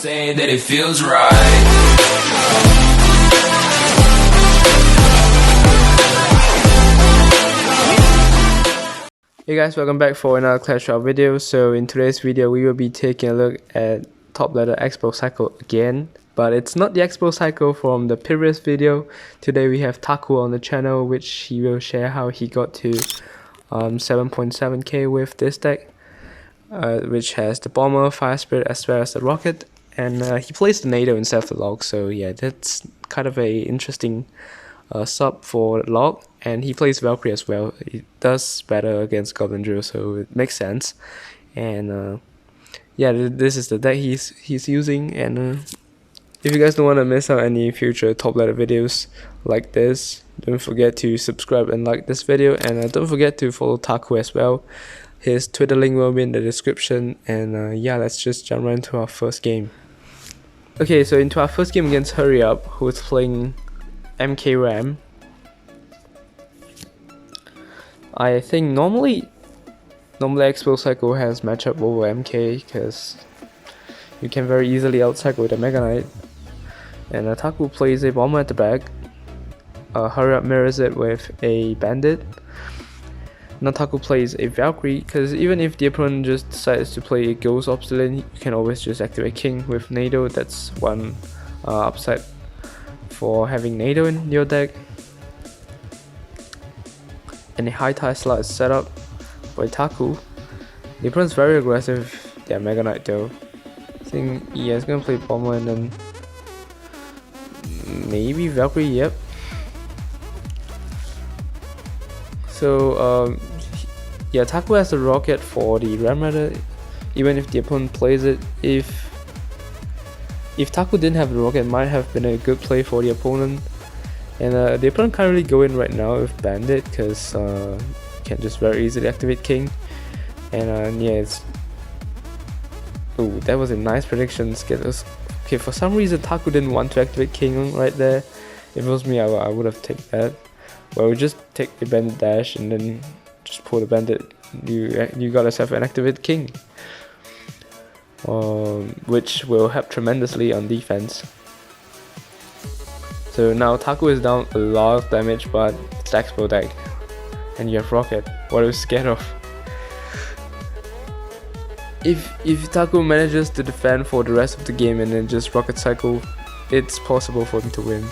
say that it feels right. Hey guys, welcome back for another Clash Royale video. So in today's video we will be taking a look at top ladder Xbow cycle again, but it's not the Xbow cycle from the previous video. Today we have Taku on the channel, which he will share how he got to 7.7k with this deck, which has the bomber, fire spirit as well as the rocket, and he plays the NATO instead of the log. So yeah, that's kind of a interesting sub for log, and he plays Valkyrie as well. He does better against Goblin Drill, so it makes sense. And yeah, this is the deck he's using. And if you guys don't want to miss out any future top ladder videos like this, don't forget to subscribe and like this video, and don't forget to follow Taku as well. His Twitter link will be in the description. And yeah, let's just jump right into our first game. Okay, so into our first game against Hurry Up, who's playing MK Ram. I think normally Xbow cycle has matchup over MK because you can very easily outcycle the Mega Knight. And Taku plays a bomber at the back. Hurry Up mirrors it with a bandit. Now Taku plays a Valkyrie, because even if the opponent just decides to play a Ghost Obsidian, you can always just activate King with NATO. That's one upside for having NATO in your deck. And a high Tesla is set up by Taku. The opponent's very aggressive with their Mega Knight though. I think yeah, he's gonna play bomber and then maybe Valkyrie. Yep. So yeah, Taku has a rocket for the Ram Rider. Even if the opponent plays it, if Taku didn't have the rocket, it might have been a good play for the opponent. And the opponent can't really go in right now with bandit because you can just very easily activate King. And yeah, it's oh, that was a nice prediction. Okay, for some reason Taku didn't want to activate King right there. If it was me, I would have taken that. Well, we just take the bandit dash and then just pull the bandit. You got yourself an activate King, which will help tremendously on defense. So now Taku is down a lot of damage, but it's the Xbow deck, and you have rocket. What are you scared of? If Taku manages to defend for the rest of the game and then just rocket cycle, it's possible for him to win.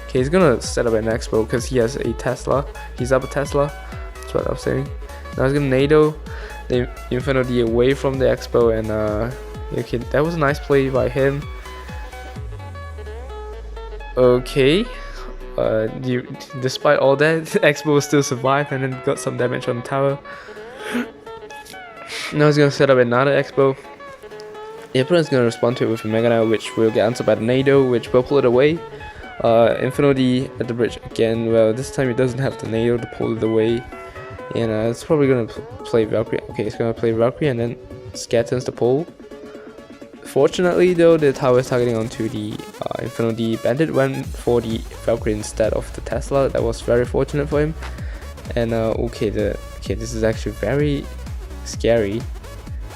Okay, he's gonna set up an Xbow because he has a Tesla. He's up a Tesla. That's what I'm saying. Now he's gonna NATO the Inferno D away from the Xbow, and okay, that was a nice play by him. Okay, despite all that, Xbow still survived and then got some damage on the tower. Now he's gonna set up another Xbow. The opponent's gonna respond to it with a Mega Knight, which will get answered by the NATO, which will pull it away. Inferno D at the bridge again. Well, this time he doesn't have the NATO to pull it away, and it's probably gonna play Valkyrie. Okay, he's gonna play Valkyrie and then scatters the pull. Fortunately though, the tower is targeting onto the Inferno D. Bandit went for the Valkyrie instead of the Tesla. That was very fortunate for him. And okay, this is actually very scary.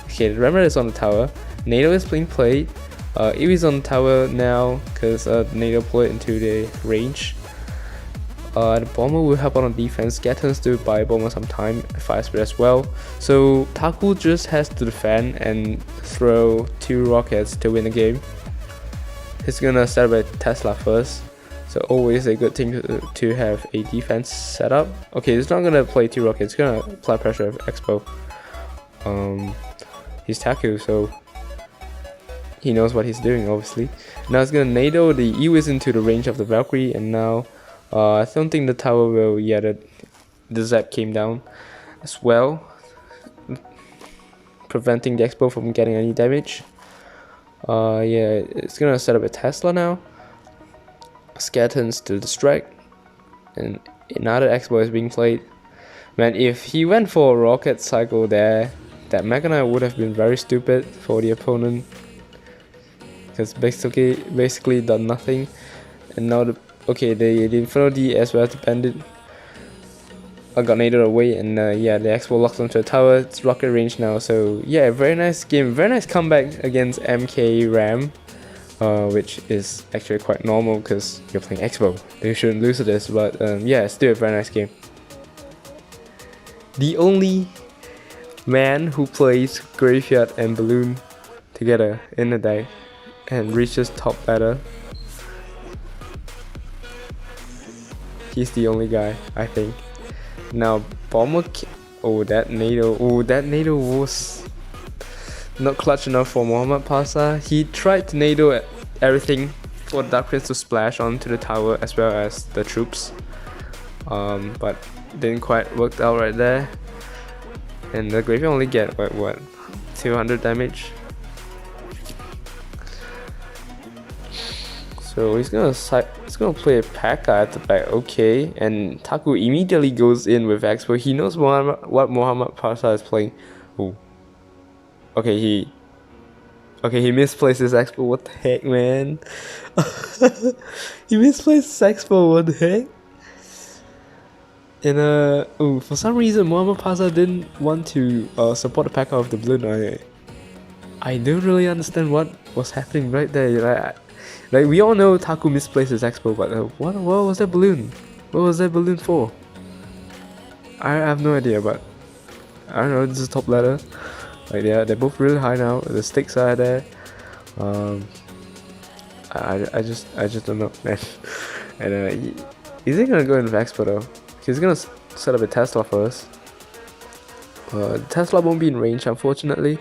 Okay, the Ram Rider is on the tower. NATO is being played. Eewee's on the tower now because NATO pulled it into the range. The bomber will help out on defense. Get turns to buy bomber sometime. Fire spirit as well. So Taku just has to defend and throw 2 rockets to win the game. He's gonna set up a Tesla first. So always a good thing to have a defense set up. Okay, he's not gonna play 2 rockets. He's gonna apply pressure with Xbow. He's Taku, so he knows what he's doing obviously. Now he's gonna NATO the Eewee's into the range of the Valkyrie, and now I don't think the tower will. Yeah, the Zap came down as well, preventing the Xbow from getting any damage. Yeah, it's gonna set up a Tesla now. Skeletons to distract, and another Xbow is being played. Man, if he went for a rocket cycle there, that Mega Knight would have been very stupid for the opponent, because basically done nothing. And now the Inferno D as well as the Bandit got naded away, and yeah, the Xbow locks onto a tower. It's rocket range now, so yeah, very nice game, very nice comeback against MK Ram, which is actually quite normal because you're playing Xbow. They shouldn't lose to this, but yeah, still a very nice game. The only man who plays Graveyard and Balloon together in the deck and reaches top ladder. He's the only guy, I think. Now Bomber, oh that NATO was not clutch enough for mohamadparsa. He tried to NATO at everything for the Dark Prince to splash onto the tower as well as the troops, but didn't quite work out right there. And the Graveyard only get what 200 damage. So he's gonna play a Pekka at the back, okay, and Taku immediately goes in with Xbow. He knows what mohamadparsa is playing. Ooh. Okay, he misplaced his Xbow. What the heck, man? He misplaced his Xbow. What the heck? And for some reason mohamadparsa didn't want to support the Pekka of the balloon. I don't really understand what was happening right there. Like we all know Taku misplaced his Xbow, but what was that balloon? What was that balloon for? I have no idea, but I don't know. This is top ladder. Like they're both really high now. The stakes are there. I just don't know, man. And is he gonna go in with Xbow though? He's gonna set up a Tesla first. Tesla won't be in range, unfortunately.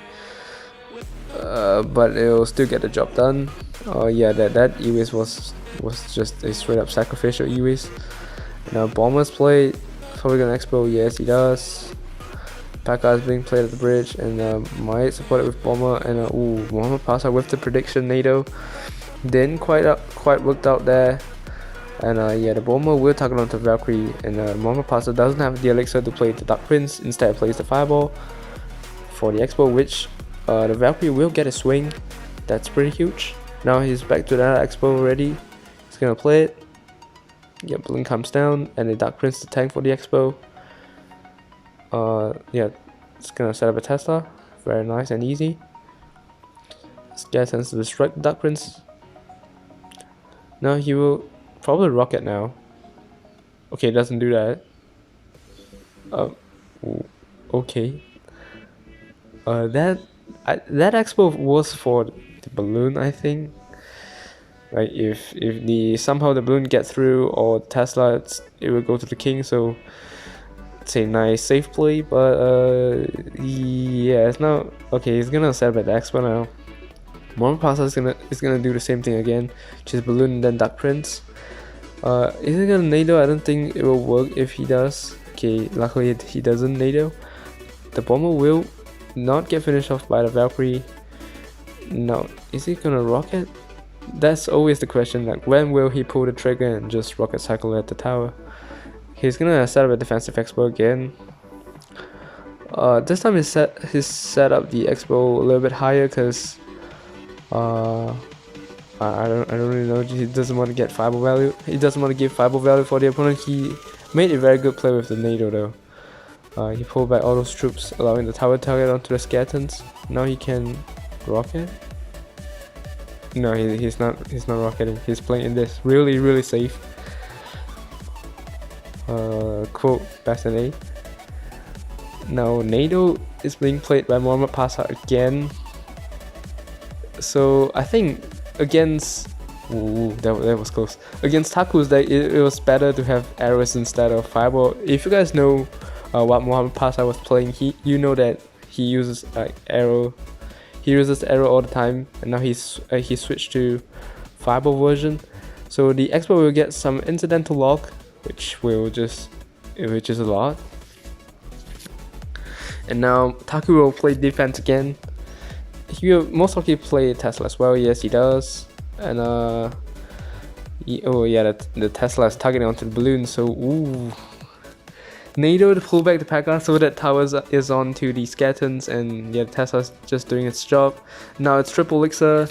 But it'll still get the job done. Yeah, that E-Waste was just a straight up sacrificial E-Waste. Now Bomber's played. Probably gonna Xbow, yes he does. Pekka is being played at the bridge, and might support it with Bomber. And mohamadparsa with the prediction NATO. Didn't quite worked out there. And yeah, the Bomber will target onto Valkyrie, and mohamadparsa doesn't have the elixir to play the Dark Prince. Instead plays the Fireball for the Xbow, which the Valkyrie will get a swing. That's pretty huge. Now he's back to that Xbow already. He's gonna play it. Yeah, balloon comes down, and the Dark Prince to tank for the Xbow. Yeah, it's gonna set up a Tesla. Very nice and easy. This guy tends to destroy the Dark Prince. Now he will probably rocket now. Okay, doesn't do that. Okay. That Xbow was for the balloon, I think. Like if somehow the balloon get through or Tesla, it will go to the king. So it's a nice safe play, but yeah, it's not okay. He's gonna set up at the Xbow now. mohamadparsa is gonna do the same thing again, which is balloon and then Dark Prince. Is he gonna NATO? I don't think it will work if he does. Okay, luckily he doesn't NATO. The Bomber will not get finished off by the Valkyrie. No, is he gonna rocket? That's always the question, like when will he pull the trigger and just rocket cycle at the tower. He's gonna set up a defensive Xbow again. This time he's set up the Xbow a little bit higher because I don't really know. He doesn't want to get fireball value. He doesn't want to give fireball value for the opponent. He made a very good play with the NATO though. He pulled back all those troops, allowing the tower target onto the skeletons. Now he can rocket. No, he's not rocketing. He's playing this really safe. Quote best in A. Now NATO is being played by mohamadparsa again. So I think against that was close. Against Taku's deck, it was better to have arrows instead of fireball. If you guys know what mohamadparsa was playing, you know that he uses arrow. He uses arrow all the time, and now he switched to fireball version. So the Xbow will get some incidental lock, which is a lot. And now Taku will play defense again. He will most likely play Tesla as well. Yes, he does. And oh yeah, the Tesla is targeting onto the balloon. So NATO to pull back the Pekka so that towers is on to the skeletons, and yeah, the Tesla's just doing its job. Now it's triple elixir.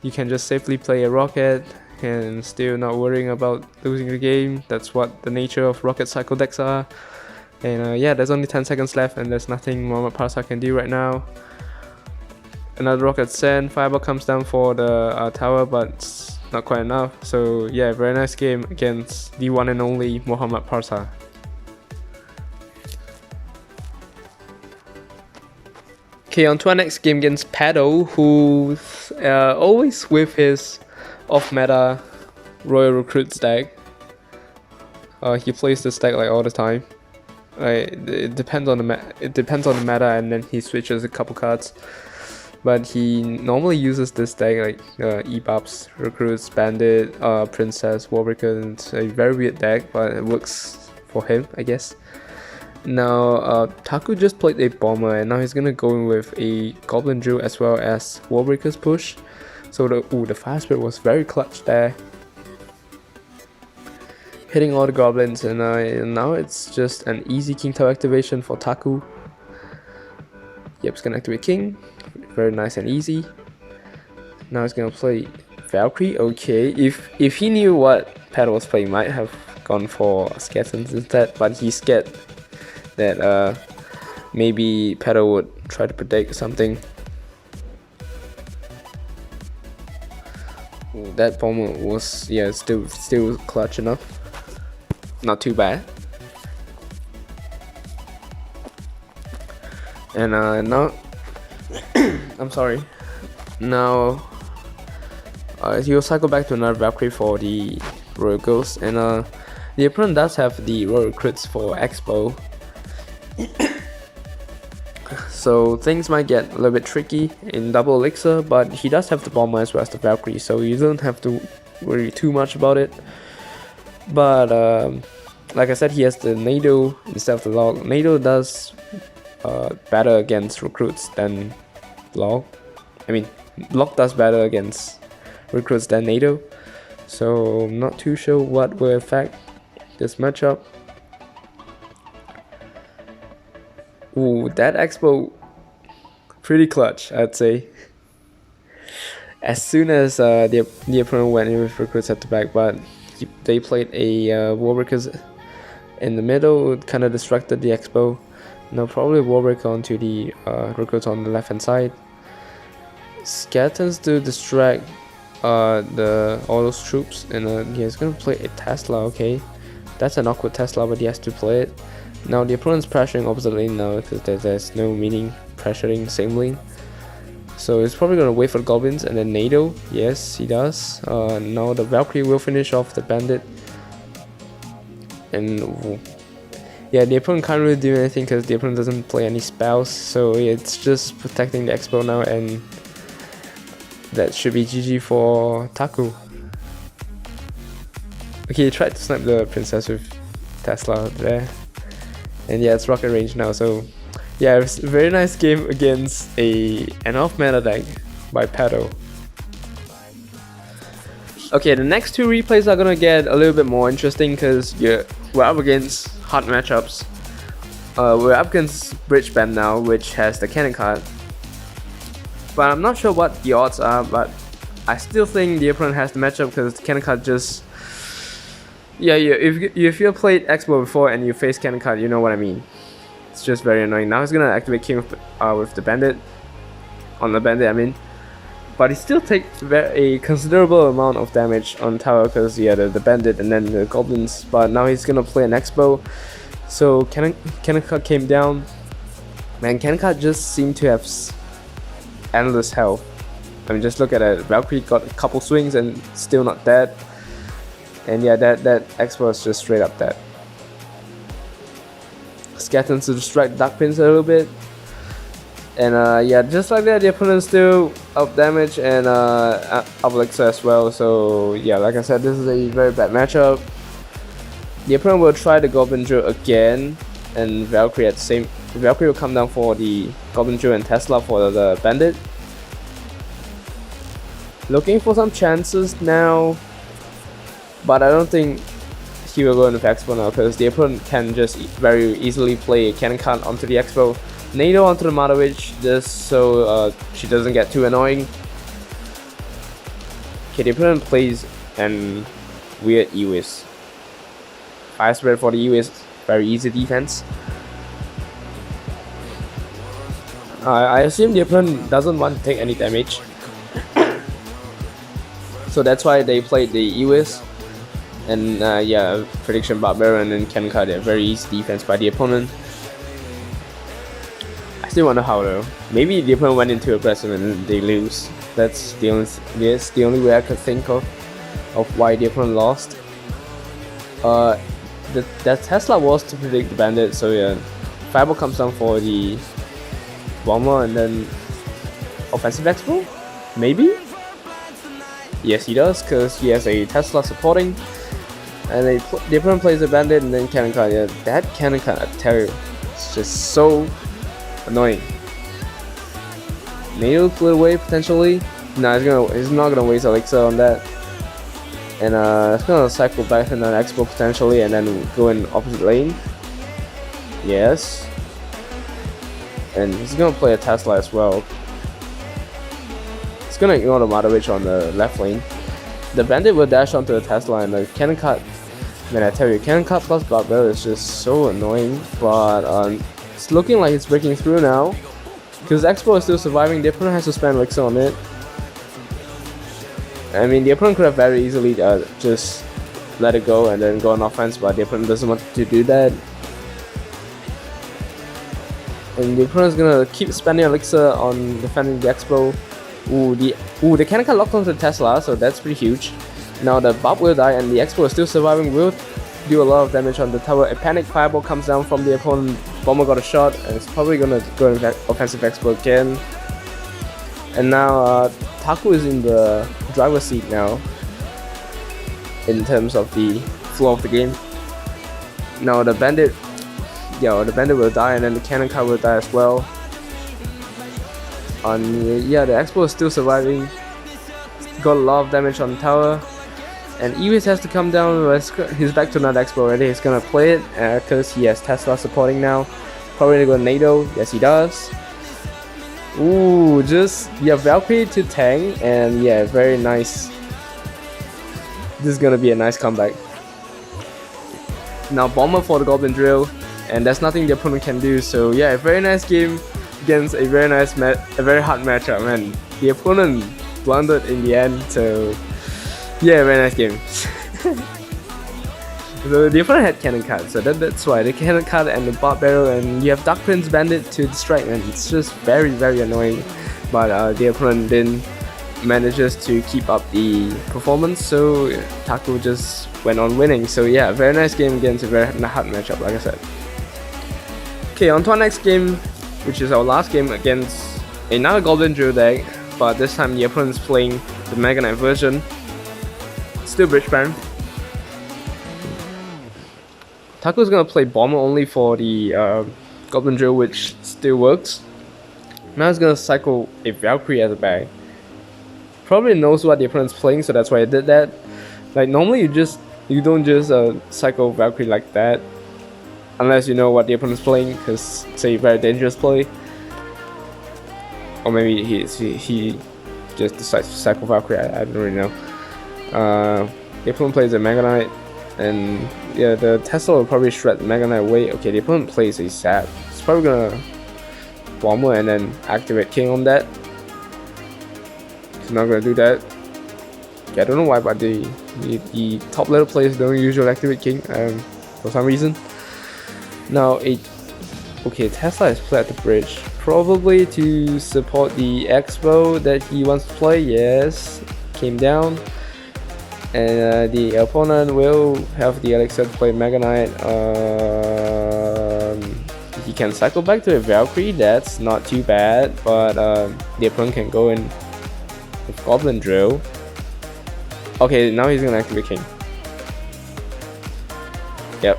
You can just safely play a rocket and still not worrying about losing the game. That's what the nature of rocket cycle decks are. And yeah, there's only 10 seconds left, and there's nothing mohamadparsa can do right now. Another rocket sent, fireball comes down for the tower, but it's not quite enough. So yeah, very nice game against the one and only mohamadparsa. Okay, on to our next game against Pekka, who's always with his off-meta Royal Recruits deck. He plays this deck like all the time. It depends on the meta, and then he switches a couple cards. But he normally uses this deck like E-Bobs, Recruits, Bandit, Princess, Warbreaker. It's a very weird deck, but it works for him, I guess. Now, Taku just played a Bomber, and now he's gonna go in with a Goblin Drill as well as Warbreaker's push. So the Fire Spirit was very clutch there, hitting all the goblins, and now it's just an easy King Tower activation for Taku. Yep, it's gonna activate King, very nice and easy. Now he's gonna play Valkyrie. Okay, if he knew what Pekka was playing, might have gone for Skeletons instead, but he's scared that maybe Pekka would try to predict something. Ooh, that Bomber was still clutch enough. Not too bad. And now I'm sorry. Now he'll cycle back to another Valkyrie for the Royal Ghost, and the opponent does have the Royal Crits for Xbow. So things might get a little bit tricky in double elixir, but he does have the Bomber as well as the Valkyrie, so you don't have to worry too much about it. But like I said, he has the NATO instead of the Log. NATO does better against recruits than Log. I mean, Log does better against recruits than NATO. So I'm not too sure what will affect this matchup. Ooh, that Xbow pretty clutch, I'd say. As soon as the opponent went in with recruits at the back, but they played a Warbreakers in the middle, it kind of distracted the Xbow. Now probably Warbreaker onto the recruits on the left hand side. Skeletons to distract all those troops, and he's gonna play a Tesla. Okay, that's an awkward Tesla, but he has to play it. Now the opponent's pressuring opposite lane now because there's no meaning pressuring same lane. So he's probably gonna wait for the goblins and then NATO. Yes, he does. Now the Valkyrie will finish off the bandit. And yeah, the opponent can't really do anything because the opponent doesn't play any spells. So it's just protecting the Xbow now, and that should be GG for Taku. Okay, he tried to snipe the princess with Tesla there. And yeah, it's rocket range now, so yeah, it was a very nice game against an off-meta deck by Pekka. Okay, the next two replays are gonna get a little bit more interesting because we're up against hard matchups. We're up against Bridge Band now, which has the cannon card. But I'm not sure what the odds are, but I still think the opponent has the matchup because the cannon card just... Yeah, if you played Xbow before and you face cannon card, you know what I mean. It's just very annoying. Now he's gonna activate King with the bandit. On the bandit, I mean. But he still takes a considerable amount of damage on tower because the bandit and then the goblins. But now he's gonna play an Xbow. So cannon card came down. Man, cannon card just seemed to have endless health. I mean, just look at it. Valkyrie got a couple swings and still not dead. And yeah, that Xbow is just straight up dead. Skeletons to distract Dark Prince a little bit. And yeah, just like that, the opponent still up damage and up elixir as well. So yeah, like I said, this is a very bad matchup. The opponent will try the Goblin Drill again, and Valkyrie will come down for the Goblin Drill and Tesla for the bandit. Looking for some chances now. But I don't think he will go into Xbow now because the opponent can just very easily play a cannon card onto the Xbow, NATO onto the Mother Witch just so she doesn't get too annoying. Okay, the opponent plays an weird Ewis. Fire Spirit for the Ewis, very easy defense. I assume the opponent doesn't want to take any damage. So that's why they played the Ewis. And yeah, prediction Barbarian and Cannon Card, very easy defense by the opponent. I still wonder how though. Maybe the opponent went into aggressive and they lose. That's the only way I could think of why the opponent lost. The Tesla was to predict the bandit, so yeah, Fireball comes down for the bomber and then offensive Xbow? Maybe? Yes, he does, because he has a Tesla supporting. And the opponent plays a bandit and then cannon card. Yeah, that cannon card, I tell you, it's just so annoying. Nato flew away potentially. No, he's not gonna waste elixir on that. And it's gonna cycle back in an Xbow potentially and then go in opposite lane. Yes. And he's gonna play a Tesla as well. He's gonna ignore the Mother Witch on the left lane. The bandit will dash onto the Tesla and the cannon card. Man, I tell you, cannon card plus Barbarian is just so annoying. But it's looking like it's breaking through now. Because Xbow is still surviving, the opponent has to spend elixir on it. I mean, the opponent could have very easily just let it go and then go on offense, but the opponent doesn't want to do that. And the opponent's gonna keep spending elixir on defending the Xbow. The cannon card locked onto the Tesla, so that's pretty huge. Now the Bob will die and the Xbow is still surviving, will do a lot of damage on the tower. A panic Fireball comes down from the opponent. Bomber got a shot and it's probably gonna go in offensive Xbow again. And now Taku is in the driver's seat now in terms of the flow of the game. Now the bandit will die and then the cannon card will die as well. And yeah, the Xbow is still surviving. Got a lot of damage on the tower. And Ewis has to come down. He's back to another Xbow already. He's gonna play it because he has Tesla supporting now. Probably gonna go NATO. Yes, he does. Ooh, just Valkyrie to Tang, and yeah, very nice. This is gonna be a nice comeback. Now Bomber for the Goblin Drill, and there's nothing the opponent can do. So yeah, a very nice game against a very hard matchup, man. The opponent blundered in the end, so yeah, very nice game. So the opponent had cannon card, so that's why the cannon card and the Barb Barrel, and you have Dark Prince Bandit to distract, and it's just very annoying. But the opponent then manages to keep up the performance, so Taku just went on winning. So yeah, very nice game against a very hard matchup, like I said. Okay, on to our next game, which is our last game against another Goblin Drill deck, but this time the opponent's playing the Mega Knight version. Still Bridgeband. Taku's gonna play Bomber only for the Goblin Drill, which still works. Now he's gonna cycle a Valkyrie as a bag. Probably knows what the opponent's playing, so that's why I did that. Like normally you don't just cycle Valkyrie like that, unless you know what the opponent's playing, because it's a very dangerous play. Or maybe he just decides to cycle Valkyrie. I don't really know. The opponent plays a Mega Knight, and yeah, the Tesla will probably shred the Mega Knight away. Okay, the opponent plays a Zap. It's probably gonna Bomber and then activate King on that. He's not gonna do that. Yeah, I don't know why, but the top level players don't usually activate King for some reason. Now Tesla is played at the bridge, probably to support the Xbow that he wants to play. Yes, came down. And the opponent will have the elixir to play Mega Knight. He can cycle back to a Valkyrie, that's not too bad, but the opponent can go in with Goblin Drill. Okay, now he's gonna activate King. Yep.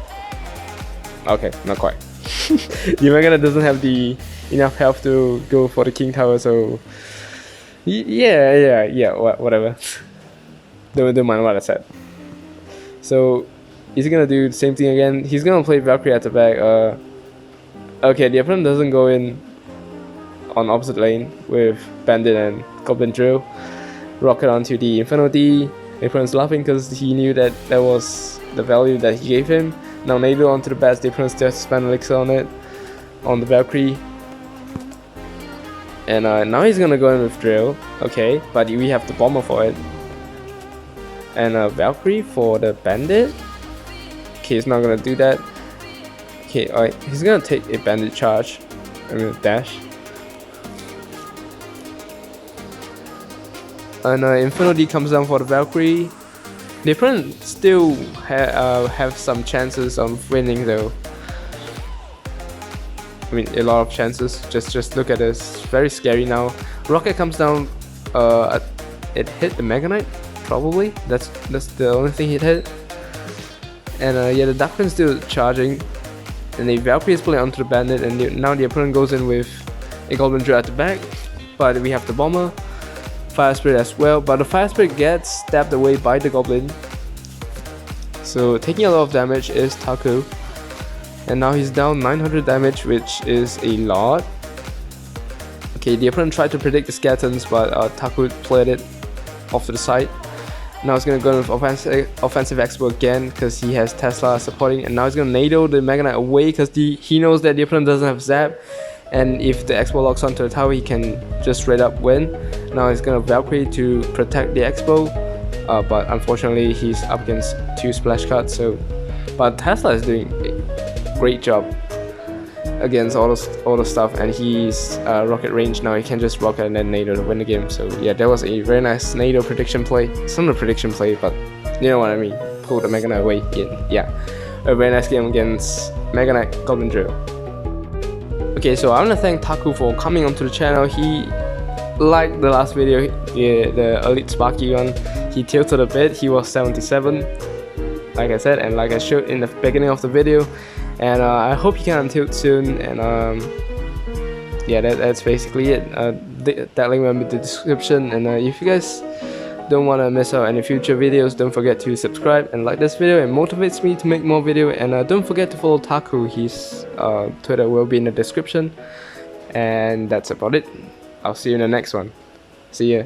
Okay, not quite. The Mega Knight doesn't have the enough health to go for the King Tower, so yeah, whatever. Don't mind what I said. So he's gonna do the same thing again. He's gonna play Valkyrie at the back. Okay, the opponent doesn't go in on opposite lane with Bandit and Goblin Drill. Rocket onto the Inferno D. The opponent's laughing because he knew that was the value that he gave him. Now Nato onto the bats. The opponent still has to spend elixir on it, on the Valkyrie. And now he's gonna go in with drill. Okay, but we have the bomber for it. And Valkyrie for the bandit. Okay, he's not gonna do that. Okay, alright, he's gonna take a bandit charge. I'm gonna dash. And Inferno D comes down for the Valkyrie. The opponent still have some chances of winning though. I mean, a lot of chances. Just look at this. Very scary now. Rocket comes down. It hit the Mega Knight. Probably. That's the only thing it hit. And yeah, the Duckman's still charging. And the Valkyrie is pulling onto the bandit. And now the opponent goes in with a Goblin Drill at the back. But we have the bomber. Fire Spirit as well. But the Fire Spirit gets stabbed away by the Goblin. So taking a lot of damage is Taku. And now he's down 900 damage, which is a lot. Okay, the opponent tried to predict the skeletons, but Taku played it off to the side. Now he's gonna go with offensive Xbow again because he has Tesla supporting, and now he's gonna NATO the Mega Knight away because he knows that the opponent doesn't have Zap, and if the Xbow locks onto the tower, he can just straight up win. Now he's gonna Valkyrie to protect the Xbow, but unfortunately he's up against 2 splash cards. But Tesla is doing a great job against all the stuff, and he's rocket range now. He can just rocket and then NATO to win the game. So yeah, that was a very nice NATO prediction play. It's not a prediction play, but you know what I mean. Pull the Mega Knight away. Yeah, a very nice game against Mega Knight Goblin Drill. Okay, so I want to thank Taku for coming onto the channel. He liked the last video, the Elite Sparky one. He tilted a bit. He was 77, like I said, and like I showed in the beginning of the video. And I hope he can untilt soon. And yeah, that's basically it. That link will be in the description. And if you guys don't want to miss out any future videos, don't forget to subscribe and like this video. It motivates me to make more video. And don't forget to follow Taku. His Twitter will be in the description. And that's about it. I'll see you in the next one. See ya.